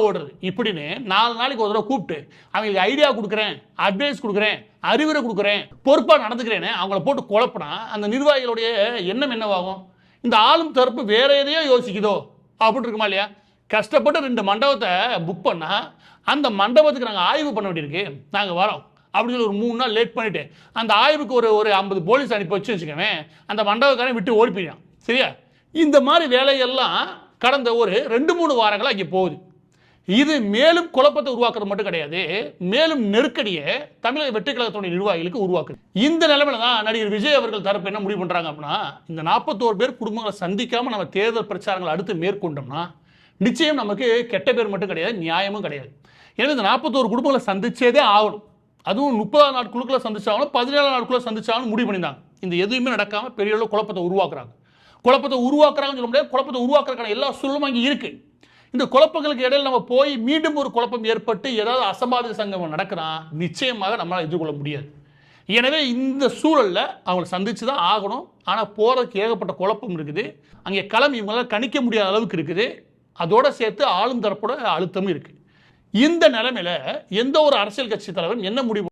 ஓடுறது இப்படின்னு 4 நாளைக்கு ஒரு தடவை கூப்பிட்டு அவங்களுக்கு ஐடியா கொடுக்குறேன், அட்வைஸ் கொடுக்குறேன், அறிவுரை கொடுக்குறேன், பொறுப்பாக நடந்துக்கிறேன்னு அவங்கள போட்டு குழப்பினா அந்த நிர்வாகிகளுடைய எண்ணம் என்னவாகும்? இந்த ஆளும் தரப்பு வேற எதையோ யோசிக்குதோ அப்படின்னு இருக்குமா இல்லையா? கஷ்டப்பட்டு 2 மண்டபத்தை புக் பண்ணால் அந்த மண்டபத்துக்கு நாங்கள் ஆய்வு பண்ண வேண்டியிருக்கு, நாங்கள் வரோம் அப்படின்னு சொல்லி ஒரு 3 நாள் லேட் பண்ணிவிட்டு அந்த ஆய்வுக்கு ஒரு 50 போலீஸ் அனுப்பி வச்சுக்கோங்க, அந்த மண்டபக்காரன் விட்டு ஓடி போயிடான். சரியா? இந்த மாதிரி வேலையெல்லாம் கடந்த ஒரு 2-3 வாரங்களாக இங்கே போகுது. இது மேலும் குழப்பத்தை உருவாக்குறது மட்டும் கிடையாது, மேலும் நெருக்கடியை தமிழக வெற்றி கழகத்துடைய நிர்வாகிகளுக்கு உருவாக்குது. இந்த நிலைமையில தான் நடிகர் விஜய் அவர்கள் தரப்பு என்ன முடிவு பண்ணுறாங்க அப்படின்னா, இந்த 41 பேர் குடும்பங்களை சந்திக்காமல் நம்ம தேர்தல் பிரச்சாரங்களை அடுத்து மேற்கொண்டோம்னா நிச்சயம் நமக்கு கெட்ட பேர் மட்டும் கிடையாது, நியாயமும் கிடையாது. எனவே இந்த 41 குடும்பங்களை சந்திச்சதே ஆகணும். அதுவும் 30 நாட்களுக்குள்ள சந்திச்சாலும் 17 நாட்களுக்குள்ள சந்திச்சாலும் முடிவு பண்ணியிருந்தாங்க. இந்த எதுவுமே நடக்காமல் பெரிய அளவு குழப்பத்தை உருவாக்குறாங்க. குழப்பத்தை உருவாக்குறாங்கன்னு சொல்ல முடியாது, குழப்பத்தை உருவாக்குறதுக்கான எல்லா சூழலும் அங்கே இருக்கு. இந்த குழப்பங்களுக்கு இடையில் நம்ம போய் மீண்டும் ஒரு குழப்பம் ஏற்பட்டு ஏதாவது அசம்பாவித சங்கமம் நடக்கிறா நிச்சயமாக நம்மளால் எதிர்கொள்ள முடியாது. எனவே இந்த சூழலில் அவங்களை சந்திச்சு தான் ஆகணும். ஆனால் போகிறதுக்கு ஏகப்பட்ட குழப்பம் இருக்குது. அங்கே களம் இவங்களால் கணிக்க முடியாத அளவுக்கு இருக்குது. அதோட சேர்த்து ஆளும் தரப்போட அழுத்தமும் இருக்குது. இந்த நிலைமையில எந்த ஒரு அரசியல் கட்சி தலைவரும் என்ன முடிவு